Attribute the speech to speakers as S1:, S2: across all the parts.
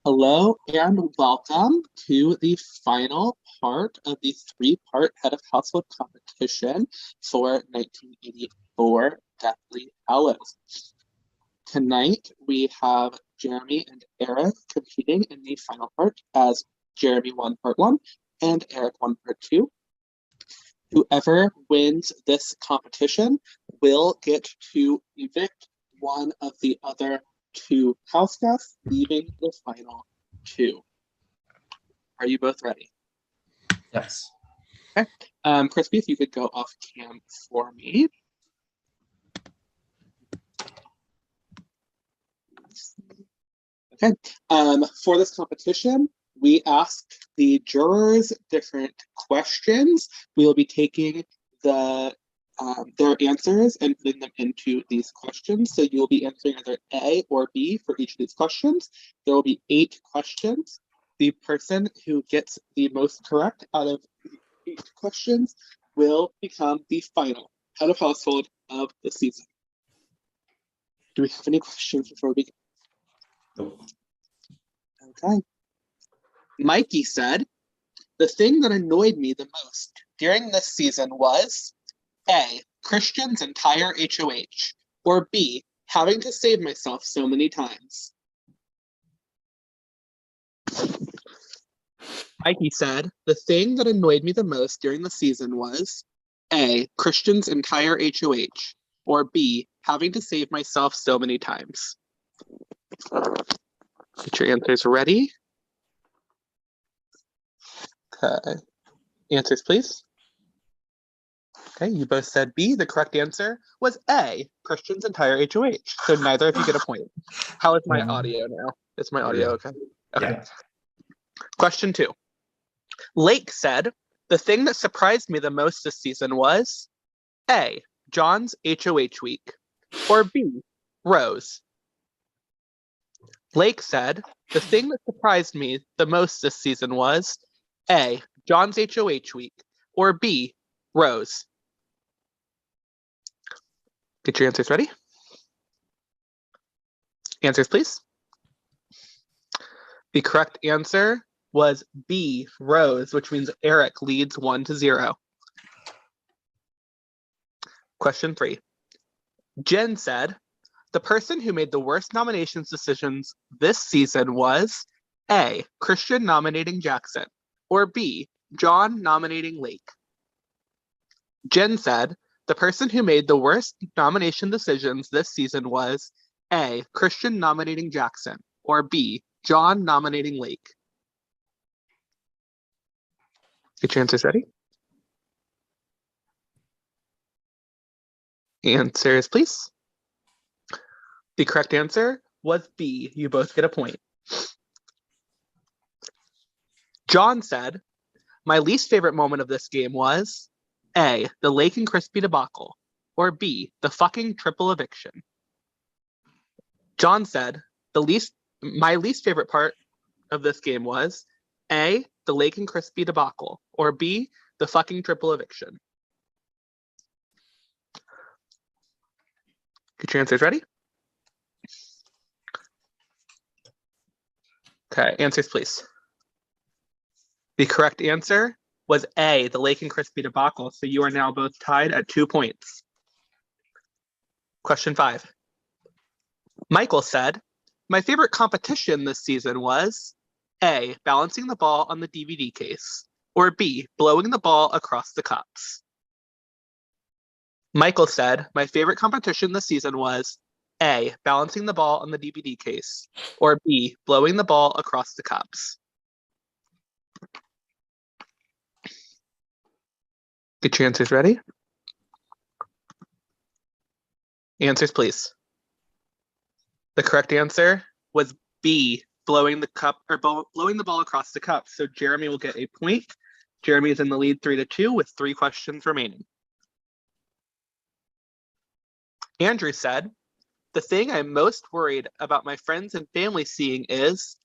S1: Hello and welcome to the final part of the three-part head of household competition for 1984 Deathly Hallows. Tonight we have Jeremy and Eric competing in the final part as Jeremy won part one and Eric won part two. Whoever wins this competition will get to evict one of the other two house guests, leaving the final two. Are you both ready?
S2: Yes.
S1: Okay. Crispy, if you could go off cam for me. Okay. For this competition, we asked the jurors different questions. We will be taking their answers and putting them into these questions. So you will be answering either A or B for each of these questions. There will be 8 questions. The person who gets the most correct out of the 8 questions will become the final head of household of the season. Do we have any questions before we begin?
S2: Nope.
S1: Okay. Mikey said, the thing that annoyed me the most during this season was A, Christian's entire HOH, or B, having to save myself so many times. Mikey said, the thing that annoyed me the most during the season was A, Christian's entire HOH, or B, having to save myself so many times. Get your answers ready. Okay. Answers, please. Okay, you both said B. The correct answer was A, Christian's entire HOH. So neither of you get a point. How is my audio now? Is my audio okay? Okay.
S2: Yeah.
S1: Question 2. Lake said, the thing that surprised me the most this season was A, John's HOH week, or B, Rose. Lake said, the thing that surprised me the most this season was A, John's HOH week, or B, Rose. Get your answers ready. Answers, please. The correct answer was B, Rose, which means Eric leads 1-0. Question 3. Jen said, the person who made the worst nominations decisions this season was A, Christian nominating Jackson, or B, John nominating Lake. Jen said, the person who made the worst nomination decisions this season was A, Christian nominating Jackson, or B, John nominating Lake. Get your answers ready. Answers, please. The correct answer was B. You both get a point. John said, my least favorite moment of this game was A, the Lake and Crispy debacle, or B, the fucking triple eviction. John said, my least favorite part of this game was A, the Lake and Crispy debacle, or B, the fucking triple eviction. Get your answers ready. Okay, answers, please. The correct answer was A, the Lake and Crispy debacle, so you are now both tied at 2 points. Question 5. Michael said, my favorite competition this season was A, balancing the ball on the DVD case, or B, blowing the ball across the cups. Michael said, my favorite competition this season was A, balancing the ball on the DVD case, or B, blowing the ball across the cups. Get your answers ready. Answers, please. The correct answer was B, blowing the ball across the cup. So Jeremy will get a point. Jeremy is in the lead 3-2 with 3 questions remaining. Andrew said, the thing I'm most worried about my friends and family seeing is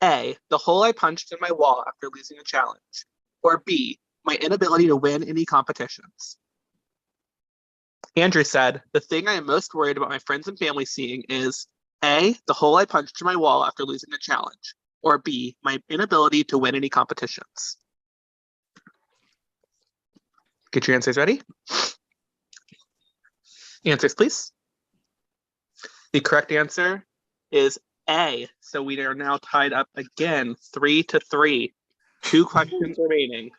S1: A, the hole I punched in my wall after losing a challenge, or B, my inability to win any competitions. Andrew said, the thing I am most worried about my friends and family seeing is A, the hole I punched in my wall after losing a challenge, or B, my inability to win any competitions? Get your answers ready. Answers, please. The correct answer is A. So we are now tied up again, 3-3. 2 questions remaining.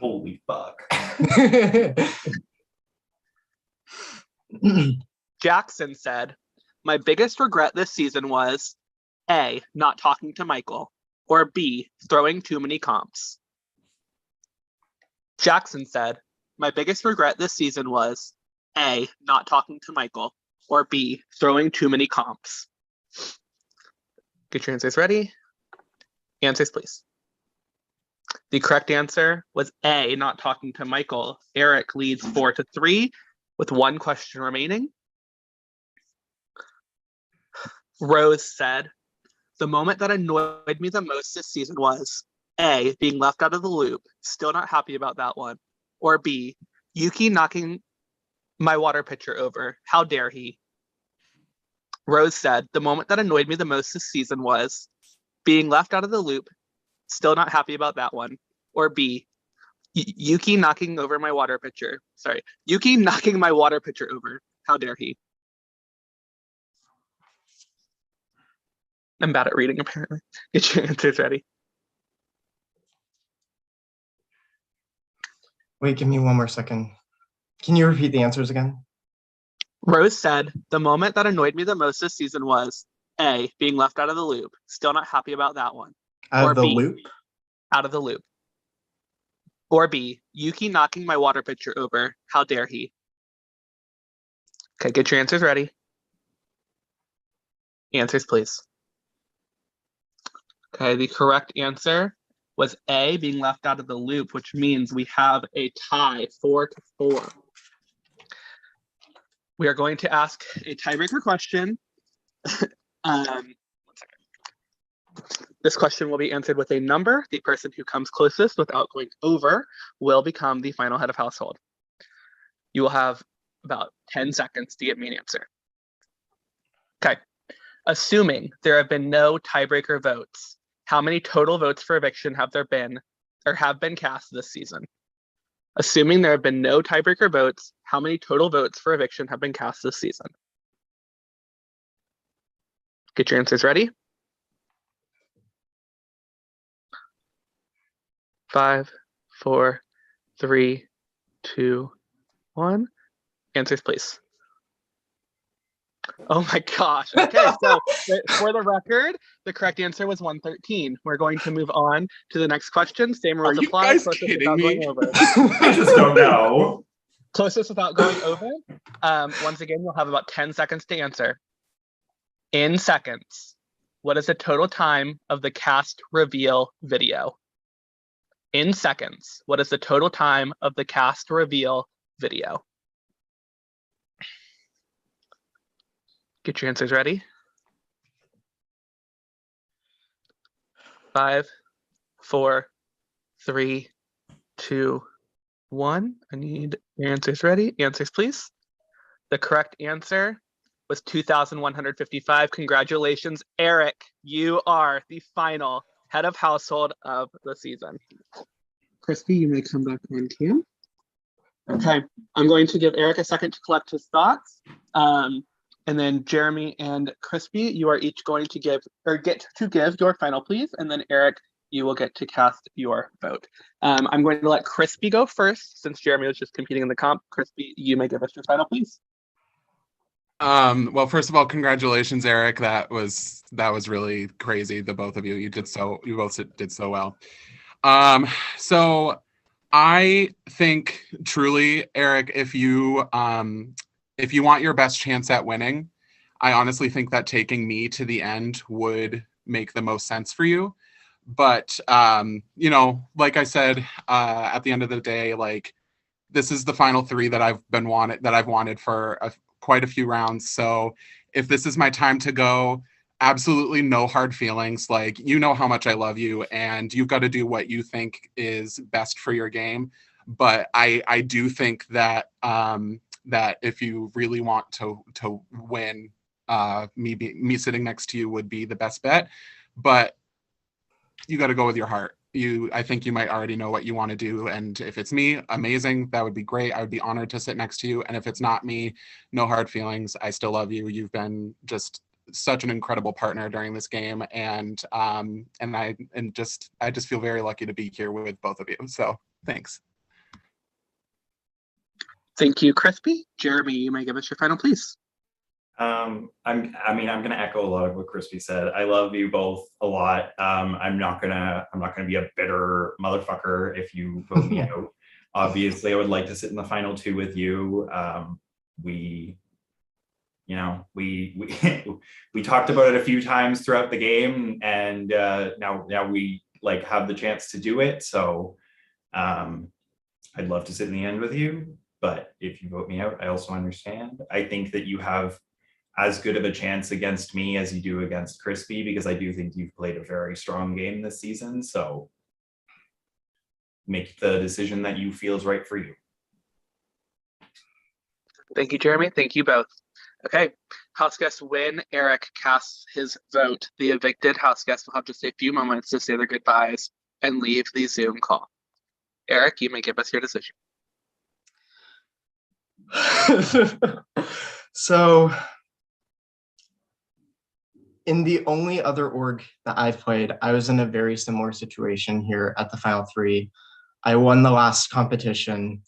S2: Holy fuck.
S1: Jackson said, my biggest regret this season was A, not talking to Michael, or B, throwing too many comps. Jackson said, my biggest regret this season was A, not talking to Michael, or B, throwing too many comps. Get your answers ready. Answers, please. The correct answer was A, not talking to Michael. Eric leads 4-3 with 1 question remaining. Rose said, the moment that annoyed me the most this season was A, being left out of the loop, still not happy about that one, or B, Yuki knocking my water pitcher over, how dare he? Rose said, the moment that annoyed me the most this season was being left out of the loop, still not happy about that one, or B, Yuki knocking my water pitcher over, how dare he? I'm bad at reading, apparently. Get your answers ready.
S3: Wait, give me one more second. Can you repeat the answers again?
S1: Rose said, the moment that annoyed me the most this season was A, being left out of the loop. Still not happy about that one.
S3: Out of the loop?
S1: Out of the loop. Or B, Yuki knocking my water pitcher over. How dare he? Okay, get your answers ready. Answers, please. Okay, the correct answer was A, being left out of the loop, which means we have a tie, 4-4. We are going to ask a tiebreaker question. This question will be answered with a number. The person who comes closest without going over will become the final head of household. You will have about 10 seconds to get me an answer. Okay. Assuming there have been no tiebreaker votes, how many total votes for eviction have there been or have been cast this season? Assuming there have been no tiebreaker votes, how many total votes for eviction have been cast this season? Get your answers ready. 5, 4, 3, 2, 1. Answers, please. Oh my gosh. Okay, so for the record, the correct answer was 113. We're going to move on to the next question. Same rules apply.
S2: Are you guys kidding me? I just don't know.
S1: Closest without going over. Once again, you'll have about 10 seconds to answer. In seconds, what is the total time of the cast reveal video? In seconds, what is the total time of the cast reveal video? Get your answers ready. 5, 4, 3, 2, 1. I need your answers ready. Answers, please. The correct answer was 2,155. Congratulations, Eric. You are the final head of household of the season. Crispy, you may come back on cam. Okay, I'm going to give Eric a second to collect his thoughts. And then Jeremy and Crispy, you are each going to get to give your final please. And then Eric, you will get to cast your vote. I'm going to let Crispy go first since Jeremy was just competing in the comp. Crispy, you may give us your final please.
S4: Well, first of all, congratulations, Eric. That was really crazy. The both of you, you both did so well. So I think truly, Eric, if you want your best chance at winning, I honestly think that taking me to the end would make the most sense for you. But like I said, at the end of the day, like this is the final 3 that I've wanted for quite a few rounds. So if this is my time to go, absolutely no hard feelings. Like, you know how much I love you, and you've got to do what you think is best for your game. But I do think that that if you really want to win, me sitting next to you would be the best bet. But you got to go with your heart. I think you might already know what you want to do. And if it's me, amazing. That would be great. I would be honored to sit next to you. And if it's not me, no hard feelings. I still love you. You've been just such an incredible partner during this game. And I just feel very lucky to be here with both of you. So thanks.
S1: Thank you, Crispy. Jeremy, you may give us your final please.
S2: I'm gonna echo a lot of what Crispy said. I love you both a lot. I'm not gonna be a bitter motherfucker if you vote me out. Obviously, I would like to sit in the final two with you. We talked about it a few times throughout the game, and now we like have the chance to do it. So I'd love to sit in the end with you. But if you vote me out, I also understand. I think that you have as good of a chance against me as you do against Crispy, because I do think you've played a very strong game this season. So make the decision that you feel is right for you.
S1: Thank you, Jeremy. Thank you both. Okay, house guests, when Eric casts his vote, the evicted house guests will have just a few moments to say their goodbyes and leave the Zoom call. Eric, you may give us your decision.
S3: So, in the only other org that I've played, I was in a very similar situation here at the final three. I won the last competition,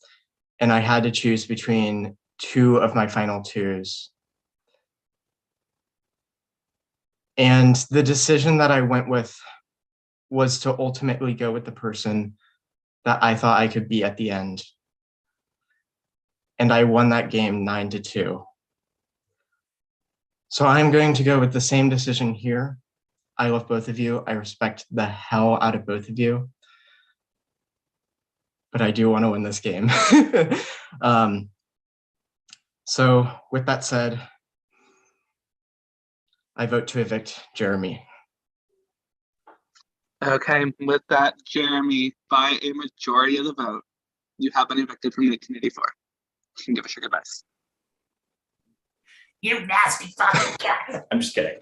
S3: and I had to choose between two of my final twos. And the decision that I went with was to ultimately go with the person that I thought I could be at the end. And I won that game 9-2. So I'm going to go with the same decision here. I love both of you. I respect the hell out of both of you. But I do want to win this game. So with that said, I vote to evict Jeremy.
S1: Okay, with that, Jeremy, by a majority of the vote, you have been evicted from 1984. You can give us your goodbyes.
S2: You nasty fucking cat. I'm just kidding.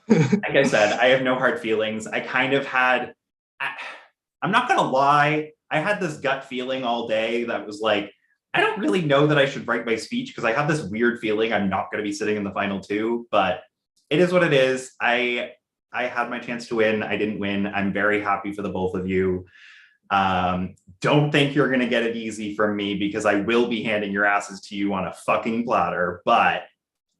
S2: Like I said, I have no hard feelings. I kind of had, I'm not gonna lie, I had this gut feeling all day that was like, I don't really know that I should write my speech because I have this weird feeling I'm not gonna be sitting in the final two, but it is what it is. I had my chance to win. I didn't win. I'm very happy for the both of you. Don't think you're gonna get it easy from me because I will be handing your asses to you on a fucking platter, but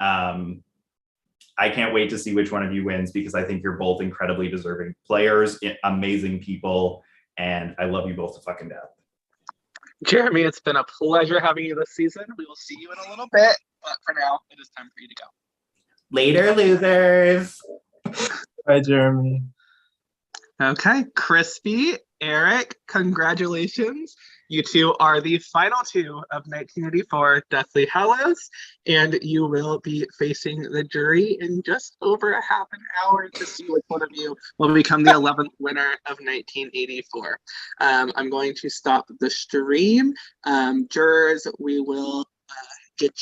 S2: I can't wait to see which one of you wins because I think you're both incredibly deserving players, amazing people, and I love you both to fucking death.
S1: Jeremy, it's been a pleasure having you this season. We will see you in a little bit, but for now, it is time for you to go.
S2: Later, losers.
S3: Bye, Jeremy.
S1: Okay, Crispy, Eric, congratulations. You two are the final two of 1984 Deathly Hallows, and you will be facing the jury in just over a half an hour to see which one of you will become the 11th winner of 1984. I'm going to stop the stream. Jurors, we will